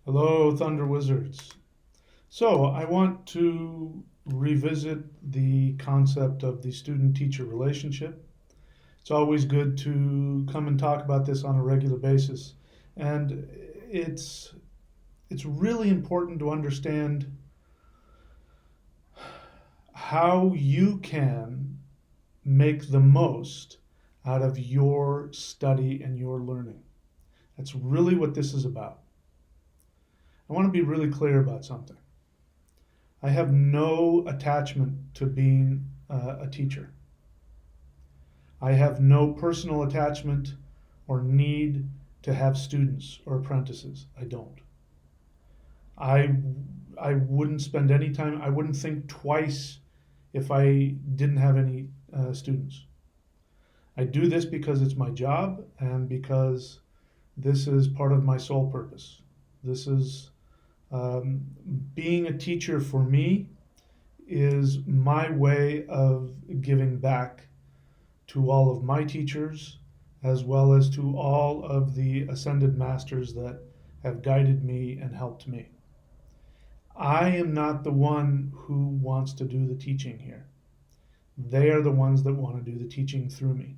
Hello, Thunder Wizards. So, I want to revisit the concept of the student teacher relationship. It's always good to come and talk about this on a regular basis. And it's it's really important to understand how you can make the most out of your study and your learning. That's really what this is about. I want to be really clear about something. I have no attachment to being a teacher. I have no personal attachment or need to have students or apprentices. I don't. I I wouldn't spend any time. I wouldn't think twice if I didn't have any students. I do this because it's my job and because this is part of my sole purpose. This is being a teacher for me is my way of giving back to all of my teachers as well as to all of the ascended masters that have guided me and helped me. I am not the one who wants to do the teaching here. They are the ones that want to do the teaching through me.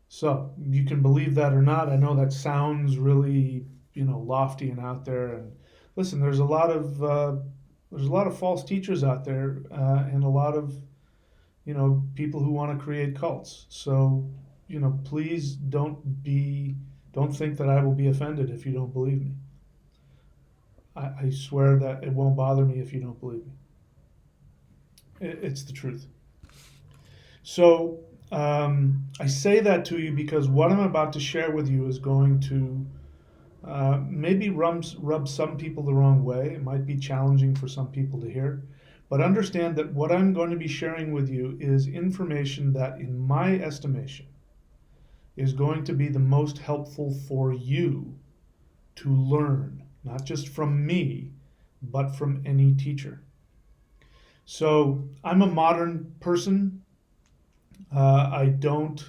So you can believe that or not. I know that sounds really, lofty and out there. And listen, there's a lot of false teachers out there, and a lot of people who want to create cults. So please don't think that I will be offended if you don't believe me. I swear that it won't bother me if you don't believe me. It's the truth. So I say that to you because what I'm about to share with you is going to maybe rub some people the wrong way. It might be challenging for some people to hear. But understand that what I'm going to be sharing with you is information that, in my estimation, is going to be the most helpful for you to learn, not just from me, but from any teacher. So I'm a modern person. I don't,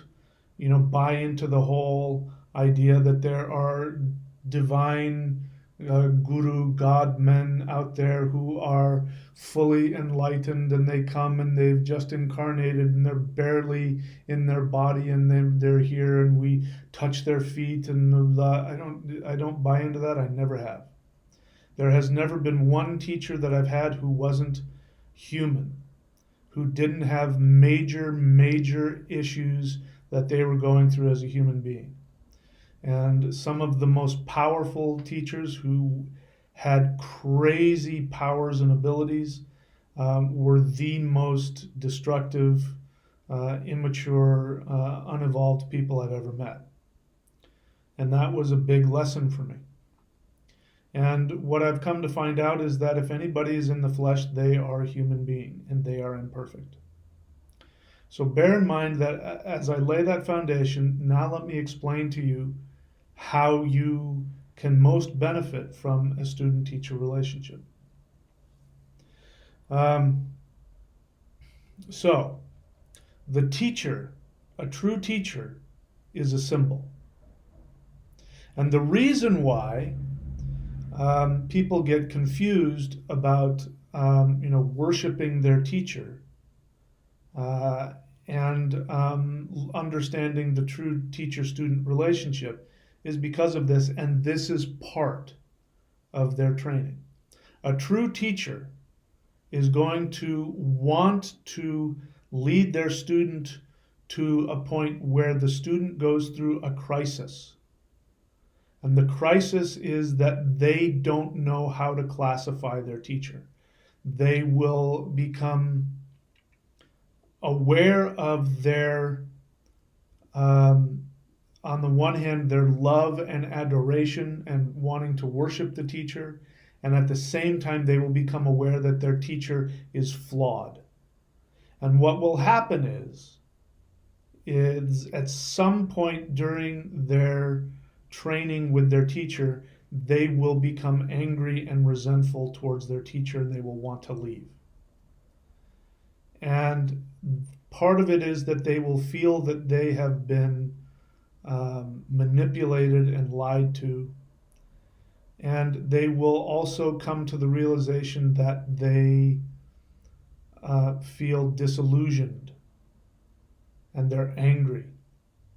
buy into the whole idea that there are divine guru god men out there who are fully enlightened and they come and they've just incarnated and they're barely in their body and they're here and we touch their feet and I don't buy into that. I never have. There has never been one teacher that I've had who wasn't human, who didn't have major issues that they were going through as a human being. And some of the most powerful teachers who had crazy powers and abilities were the most destructive, immature, unevolved people I've ever met. And that was a big lesson for me. And what I've come to find out is that if anybody is in the flesh, they are a human being and they are imperfect. So bear in mind that as I lay that foundation, now let me explain to you how you can most benefit from a student teacher relationship. Um, so, the teacher, a true teacher, is a symbol. And the reason why people get confused about worshiping their teacher and understanding the true teacher-student relationship is because of this, and this is part of their training. A true teacher is going to want to lead their student to a point where the student goes through a crisis. And the crisis is that they don't know how to classify their teacher. They will become aware of their, on the one hand, their love and adoration and wanting to worship the teacher. And at the same time, they will become aware that their teacher is flawed. And what will happen is at some point during their training with their teacher, they will become angry and resentful towards their teacher and they will want to leave. And part of it is that they will feel that they have been manipulated and lied to. And they will also come to the realization that they feel disillusioned and they're angry.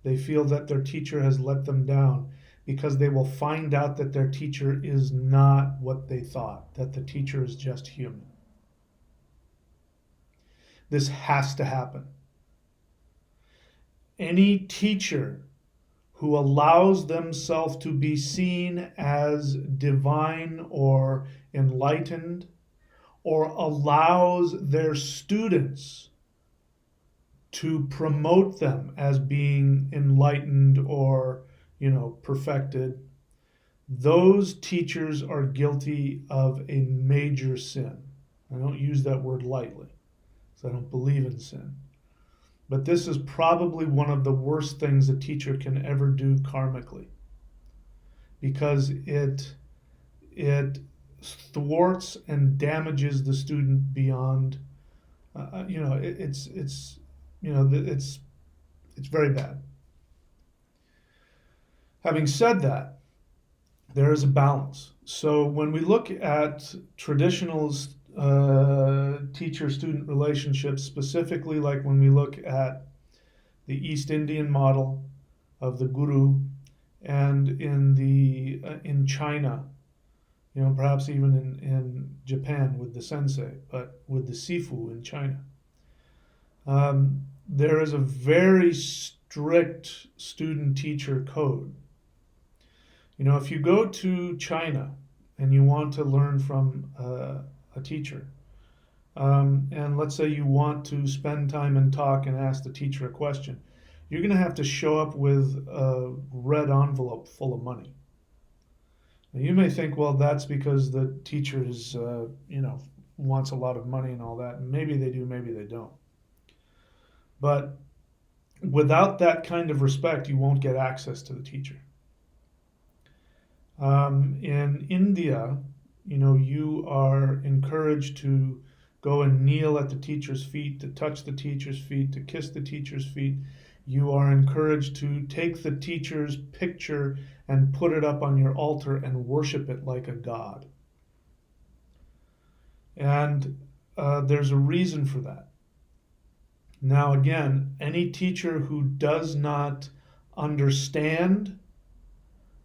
They feel that their teacher has let them down because they will find out that their teacher is not what they thought, that the teacher is just human. This has to happen. Any teacher who allows themselves to be seen as divine or enlightened, or allows their students to promote them as being enlightened or, perfected, those teachers are guilty of a major sin. I don't use that word lightly, because I don't believe in sin. But this is probably one of the worst things a teacher can ever do karmically, because it thwarts and damages the student beyond. It's very bad. Having said that, there is a balance. So when we look at traditional teacher-student relationships, specifically like when we look at the East Indian model of the guru, and in China, perhaps even in Japan with the sensei, but with the sifu in China, there is a very strict student-teacher code. If you go to China and you want to learn from a teacher, and let's say you want to spend time and talk and ask the teacher a question, you're going to have to show up with a red envelope full of money. Now, you may think, well, that's because the teacher is, wants a lot of money and all that. Maybe they do, maybe they don't. But without that kind of respect, you won't get access to the teacher. In India, you are encouraged to go and kneel at the teacher's feet, to touch the teacher's feet, to kiss the teacher's feet. You are encouraged to take the teacher's picture and put it up on your altar and worship it like a god. And there's a reason for that. Now, again, any teacher who does not understand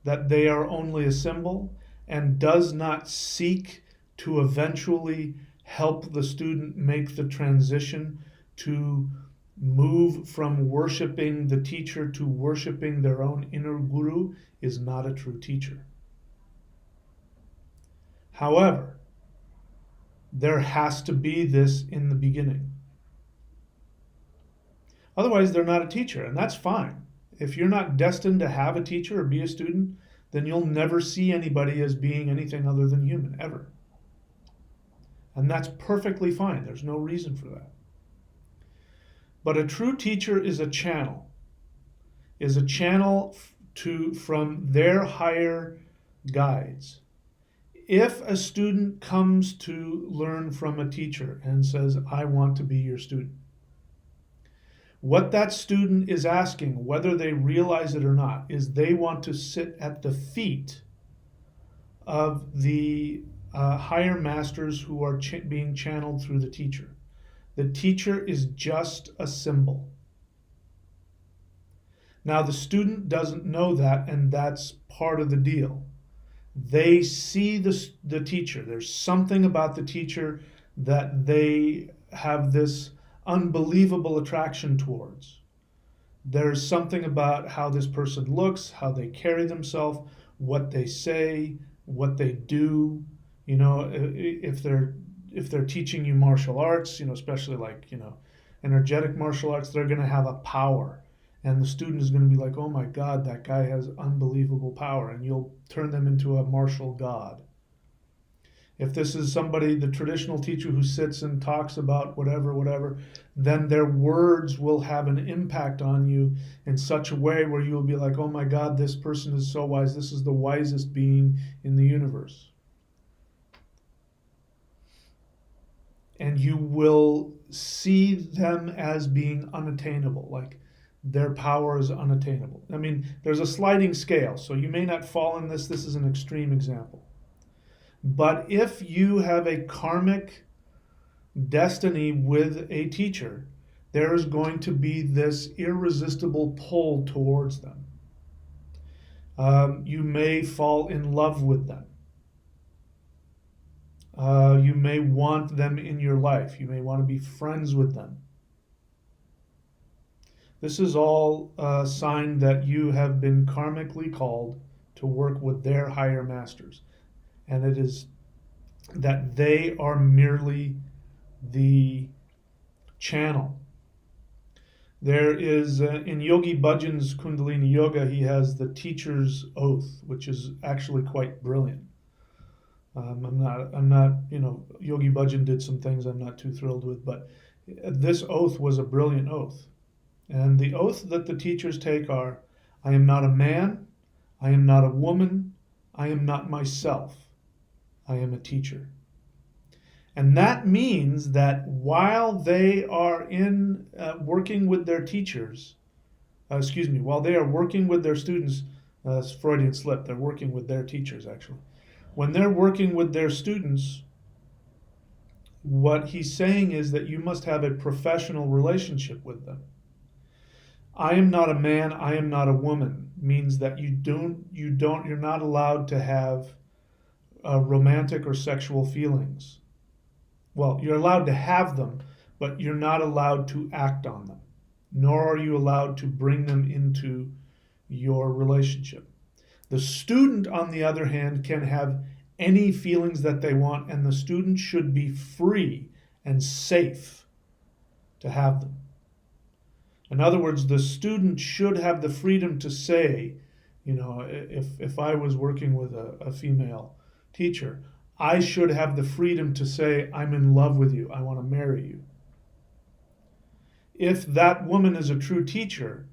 that they are only a symbol and does not seek to eventually help the student make the transition to move from worshiping the teacher to worshiping their own inner guru is not a true teacher. However, there has to be this in the beginning. Otherwise, they're not a teacher, and that's fine. If you're not destined to have a teacher or be a student, then you'll never see anybody as being anything other than human, ever. And that's perfectly fine. There's no reason for that. But a true teacher is a channel from their higher guides. If a student comes to learn from a teacher and says, I want to be your student, what that student is asking, whether they realize it or not, is they want to sit at the feet of the higher masters who are being channeled through the teacher. The teacher is just a symbol. Now, the student doesn't know that, and that's part of the deal. They see the teacher. There's something about the teacher that they have this unbelievable attraction towards. There's something about how this person looks, how they carry themselves, what they say, what they do. If they're teaching you martial arts, especially like, energetic martial arts, they're going to have a power. And the student is going to be like, oh my God, that guy has unbelievable power. And you'll turn them into a martial god. If this is somebody, the traditional teacher who sits and talks about whatever, then their words will have an impact on you in such a way where you'll be like, oh my God, this person is so wise. This is the wisest being in the universe. And you will see them as being unattainable, like their power is unattainable. I mean, there's a sliding scale, so you may not fall in this. This is an extreme example. But if you have a karmic destiny with a teacher, there is going to be this irresistible pull towards them. You may fall in love with them. You may want them in your life. You may want to be friends with them. This is all a sign that you have been karmically called to work with their higher masters. And it is that they are merely the channel. There is, in Yogi Bhajan's Kundalini Yoga, he has the teacher's oath, which is actually quite brilliant. I'm not, Yogi Bhajan did some things I'm not too thrilled with, but this oath was a brilliant oath. And the oath that the teachers take are, I am not a man, I am not a woman, I am not myself, I am a teacher. And that means that while they are in working with their teachers, while they are working with their students, Freudian slip, they're working with their teachers actually. When they're working with their students, what he's saying is that you must have a professional relationship with them. I am not a man, I am not a woman means that you're not allowed to have romantic or sexual feelings. Well, you're allowed to have them, but you're not allowed to act on them, nor are you allowed to bring them into your relationship. The student, on the other hand, can have any feelings that they want, and the student should be free and safe to have them. In other words, the student should have the freedom to say, if I was working with a female teacher, I should have the freedom to say, I'm in love with you, I want to marry you. If that woman is a true teacher,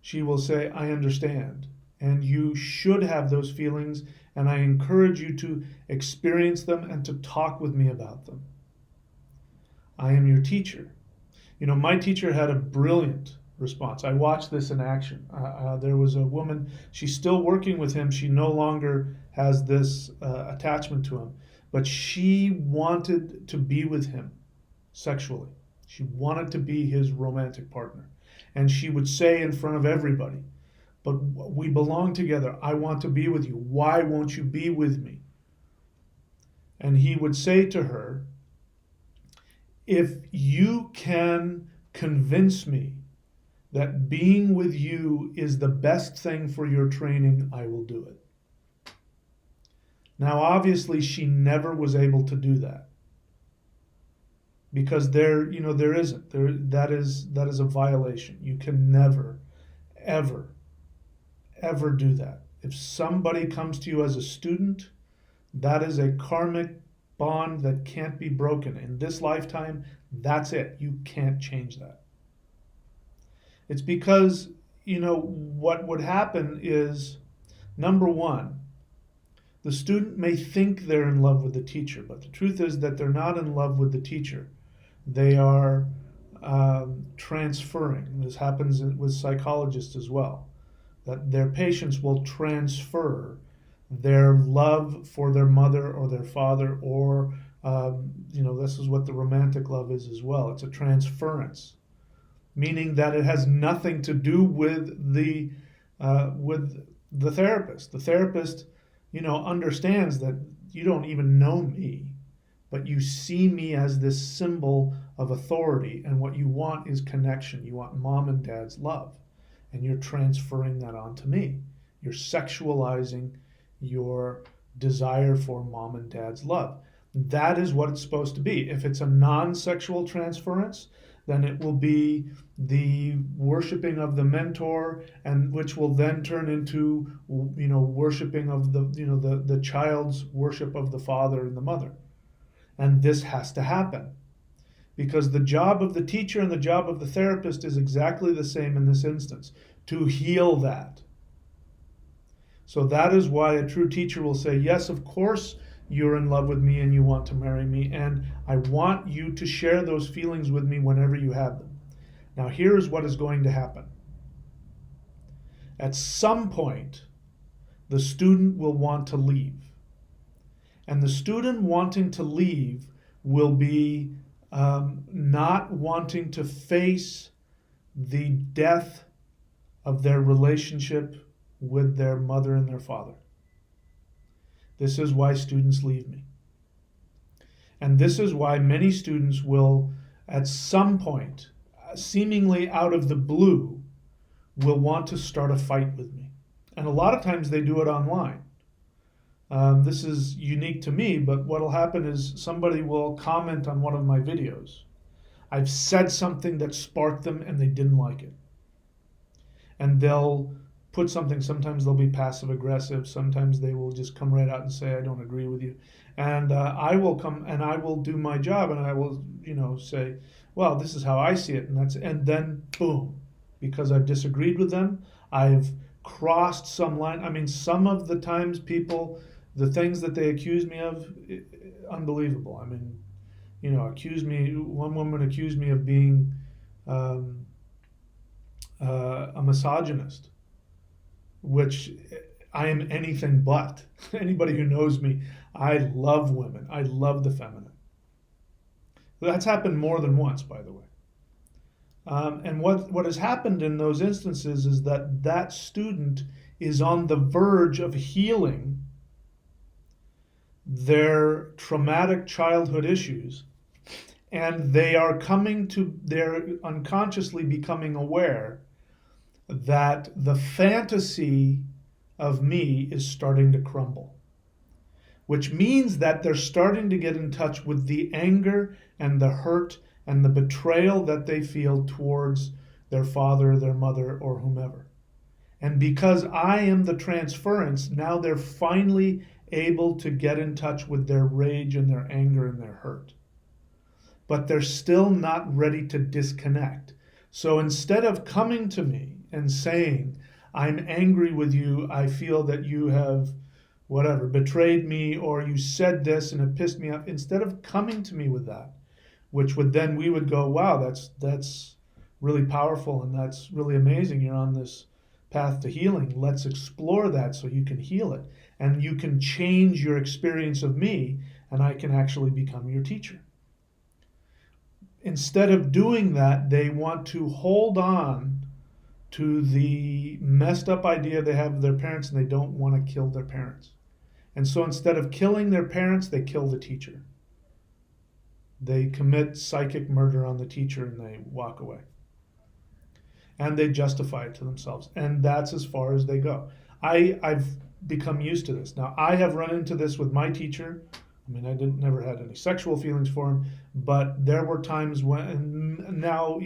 she will say, I understand. And you should have those feelings, and I encourage you to experience them and to talk with me about them. I am your teacher. My teacher had a brilliant response. I watched this in action. There was a woman, she's still working with him. She no longer has this attachment to him, but she wanted to be with him sexually. She wanted to be his romantic partner. And she would say in front of everybody, but we belong together. I want to be with you. Why won't you be with me? And he would say to her, if you can convince me that being with you is the best thing for your training, I will do it. Now, obviously, she never was able to do that because there isn't. That is a violation. You can never, ever, ever do that. If somebody comes to you as a student, that is a karmic bond that can't be broken. In this lifetime, that's it. You can't change that. It's because, what would happen is, number one, the student may think they're in love with the teacher, but the truth is that they're not in love with the teacher. They are transferring. This happens with psychologists as well, that their patients will transfer their love for their mother or their father, or, this is what the romantic love is as well. It's a transference, meaning that it has nothing to do with the therapist. The therapist, understands that you don't even know me, but you see me as this symbol of authority, and what you want is connection. You want mom and dad's love, and you're transferring that onto me. You're sexualizing your desire for mom and dad's love. That is what it's supposed to be. If it's a non-sexual transference, then it will be the worshiping of the mentor, and which will then turn into worshiping of the child's worship of the father and the mother. And this has to happen because the job of the teacher and the job of the therapist is exactly the same in this instance, to heal that. So that is why a true teacher will say, yes, of course you're in love with me and you want to marry me, and I want you to share those feelings with me whenever you have them. Now, here is what is going to happen. At some point, the student will want to leave. And the student wanting to leave will be not wanting to face the death of their relationship with their mother and their father. This is why students leave me. And this is why many students will, at some point, seemingly out of the blue, will want to start a fight with me. And a lot of times they do it online. This is unique to me, but what will happen is somebody will comment on one of my videos. I've said something that sparked them and they didn't like it. And they'll put something, sometimes they'll be passive aggressive, sometimes they will just come right out and say, I don't agree with you. And I will come and I will do my job and I will, say, well, this is how I see it. And then boom, because I've disagreed with them, I've crossed some line. I mean, some of the times people, the things that they accuse me of, unbelievable. I mean, one woman accused me of being a misogynist, which I am anything but. Anybody who knows me, I love women. I love the feminine. That's happened more than once, by the way. And what has happened in those instances is that student is on the verge of healing their traumatic childhood issues, and they're unconsciously becoming aware that the fantasy of me is starting to crumble, which means that they're starting to get in touch with the anger and the hurt and the betrayal that they feel towards their father, their mother, or whomever. And because I am the transference, now they're finally able to get in touch with their rage and their anger and their hurt. But they're still not ready to disconnect. So instead of coming to me and saying, I'm angry with you, I feel that you have betrayed me, or you said this and it pissed me off, instead of coming to me with that, which would then we would go, wow, that's really powerful and that's really amazing. You're on this path to healing. Let's explore that so you can heal it. And you can change your experience of me, and I can actually become your teacher. Instead of doing that, they want to hold on to the messed up idea they have of their parents, and they don't want to kill their parents. And so instead of killing their parents, they kill the teacher. They commit psychic murder on the teacher and they walk away. And they justify it to themselves. And that's as far as they go. I've become used to this. Now, I have run into this with my teacher. I mean, I never had any sexual feelings for him, but there were times when, now,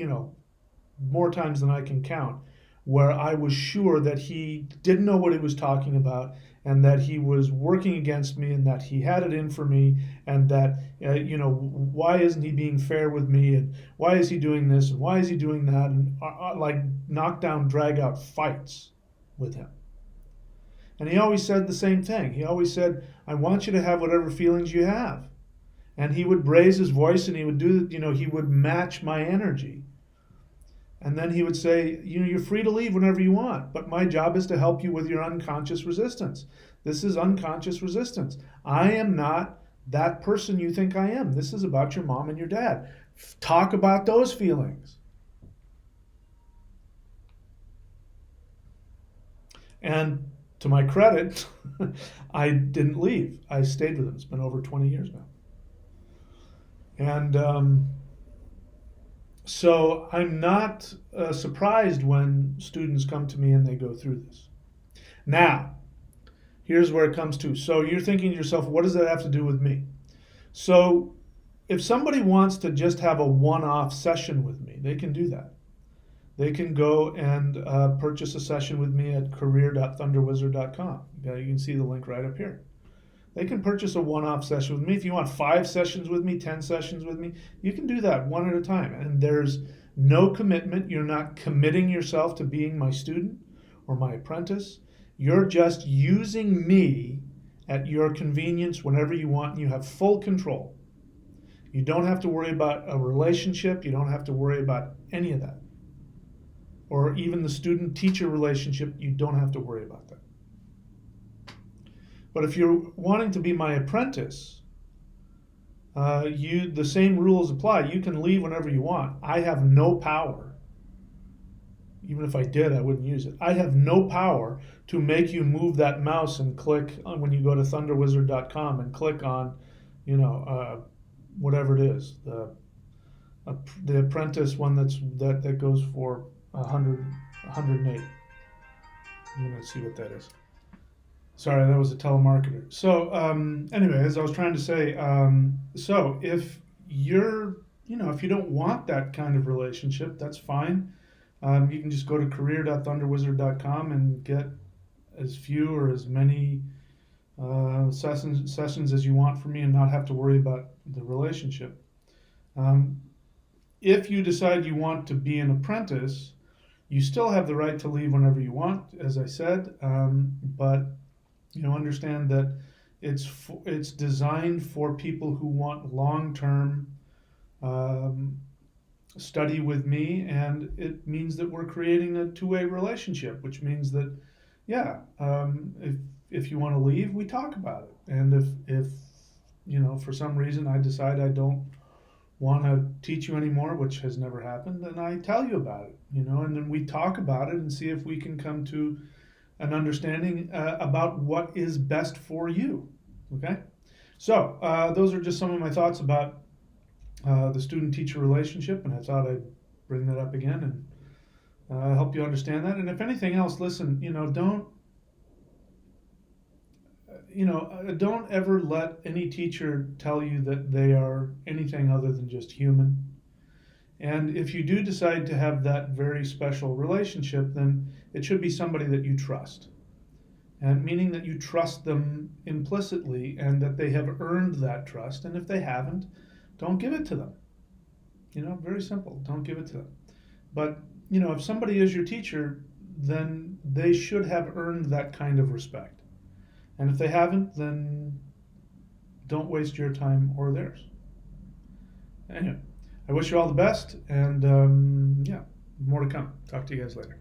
more times than I can count, where I was sure that he didn't know what he was talking about, and that he was working against me, and that he had it in for me, and that, why isn't he being fair with me, and why is he doing this, and why is he doing that, and like knockdown, drag out fights with him. And he always said the same thing. He always said, I want you to have whatever feelings you have. And he would raise his voice and he would he would match my energy. And then he would say, you're free to leave whenever you want, but my job is to help you with your unconscious resistance. This is unconscious resistance. I am not that person you think I am. This is about your mom and your dad. Talk about those feelings. And to my credit, I didn't leave. I stayed with him. It's been over 20 years now. And so I'm not surprised when students come to me and they go through this. Now, here's where it comes to. So you're thinking to yourself, what does that have to do with me? So if somebody wants to just have a one-off session with me, they can do that. They can go and purchase a session with me at career.thunderwizard.com. You can see the link right up here. They can purchase a one-off session with me. If you want 5 sessions with me, 10 sessions with me, you can do that one at a time. And there's no commitment. You're not committing yourself to being my student or my apprentice. You're just using me at your convenience whenever you want, and you have full control. You don't have to worry about a relationship. You don't have to worry about any of that. Or even the student-teacher relationship, you don't have to worry about that. But if you're wanting to be my apprentice, the same rules apply. You can leave whenever you want. I have no power. Even if I did, I wouldn't use it. I have no power to make you move that mouse and click on, when you go to thunderwizard.com and click on, you know, whatever it is, the apprentice one that goes for 108. I'm gonna see what that is. Sorry, that was a telemarketer. So anyway, as I was trying to say, so if you're, if you don't want that kind of relationship, that's fine. You can just go to career.thunderwizard.com and get as few or as many sessions as you want from me and not have to worry about the relationship. Um, if you decide you want to be an apprentice, you still have the right to leave whenever you want, as I said, but understand that it's designed for people who want long-term um, study with me, and it means that we're creating a two-way relationship, which means that, yeah, if you want to leave, we talk about it, and if for some reason I decide I don't want to teach you anymore, which has never happened, then I tell you about it, and then we talk about it and see if we can come to an understanding about what is best for you. Okay, so those are just some of my thoughts about the student-teacher relationship, and I thought I'd bring that up again and help you understand that. And if anything else, listen, don't ever let any teacher tell you that they are anything other than just human. And if you do decide to have that very special relationship, then it should be somebody that you trust. And meaning that you trust them implicitly and that they have earned that trust. And if they haven't, don't give it to them. Very simple. Don't give it to them. But, if somebody is your teacher, then they should have earned that kind of respect. And if they haven't, then don't waste your time or theirs. Anyway, I wish you all the best, and yeah, more to come. Talk to you guys later.